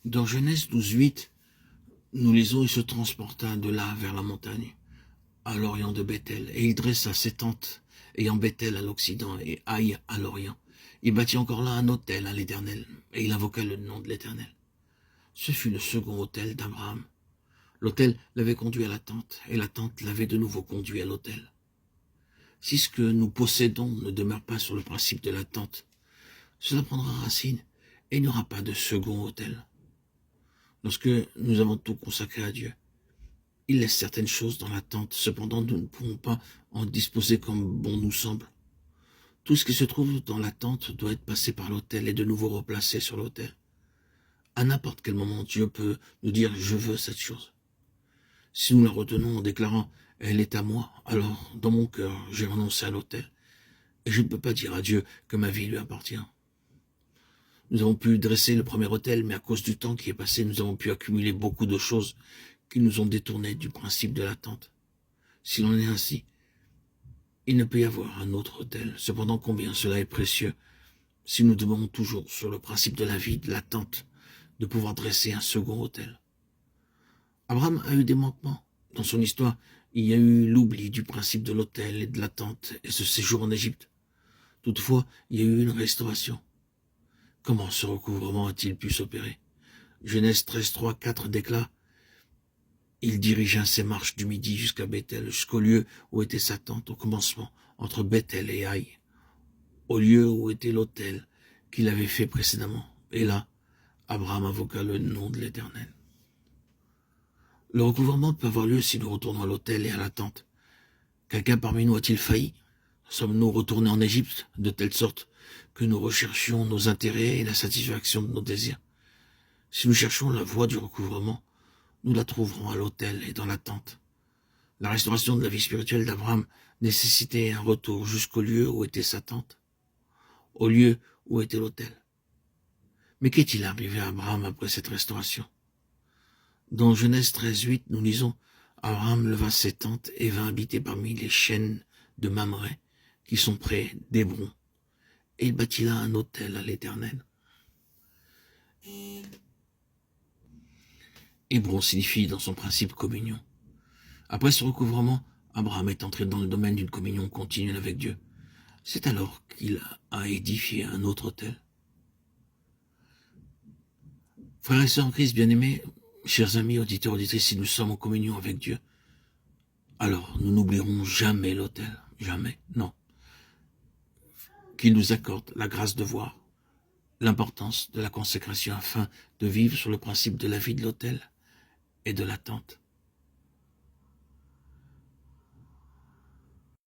Dans Genèse 12:8, nous lisons, il se transporta de là vers la montagne, à l'orient de Bethel, et il dressa ses tentes, ayant Bethel à l'occident et Haï à l'orient. Il bâtit encore là un autel à l'Éternel, et il invoqua le nom de l'Éternel. Ce fut le second autel d'Abraham. L'autel l'avait conduit à la tente, et la tente l'avait de nouveau conduit à l'autel. Si ce que nous possédons ne demeure pas sur le principe de la tente, cela prendra racine, et il n'y aura pas de second autel. Lorsque nous avons tout consacré à Dieu, il laisse certaines choses dans la tente, cependant nous ne pouvons pas en disposer comme bon nous semble. Tout ce qui se trouve dans la tente doit être passé par l'autel et de nouveau replacé sur l'autel. À n'importe quel moment, Dieu peut nous dire « je veux cette chose ». Si nous la retenons en déclarant « elle est à moi », alors dans mon cœur, j'ai renoncé à l'autel. Et je ne peux pas dire à Dieu que ma vie lui appartient. Nous avons pu dresser le premier autel, mais à cause du temps qui est passé, nous avons pu accumuler beaucoup de choses qui nous ont détournés du principe de l'attente. S'il en est ainsi, il ne peut y avoir un autre autel. Cependant, combien cela est précieux si nous demeurons toujours sur le principe de la vie, de l'attente, de pouvoir dresser un second autel. Abraham a eu des manquements. Dans son histoire, il y a eu l'oubli du principe de l'autel et de l'attente et ce séjour en Égypte. Toutefois, il y a eu une restauration. Comment ce recouvrement a-t-il pu s'opérer? Genèse 13:3-4 déclare « Il dirigea ses marches du midi jusqu'à Bethel, jusqu'au lieu où était sa tente au commencement, entre Bethel et Haï, au lieu où était l'autel qu'il avait fait précédemment. Et là, Abraham invoqua le nom de l'Éternel. » Le recouvrement peut avoir lieu si nous retournons à l'autel et à la tente. Quelqu'un parmi nous a-t-il failli? Sommes-nous retournés en Égypte de telle sorte que nous recherchions nos intérêts et la satisfaction de nos désirs? Si nous cherchons la voie du recouvrement, nous la trouverons à l'autel et dans la tente. La restauration de la vie spirituelle d'Abraham nécessitait un retour jusqu'au lieu où était sa tente, au lieu où était l'autel. Mais qu'est-il arrivé à Abraham après cette restauration? Dans Genèse 13:8, nous lisons « Abraham leva ses tentes et vint habiter parmi les chênes de Mamré, qui sont près d'Hébron, et il bâtit là un autel à l'Éternel. » Hébron signifie dans son principe communion. Après ce recouvrement, Abraham est entré dans le domaine d'une communion continue avec Dieu. C'est alors qu'il a édifié un autre autel. Frères et sœurs en Christ bien-aimés, chers amis, auditeurs, auditrices, si nous sommes en communion avec Dieu, alors nous n'oublierons jamais l'autel, jamais, non. Qu'il nous accorde la grâce de voir l'importance de la consécration afin de vivre sur le principe de la vie de l'autel et de l'attente.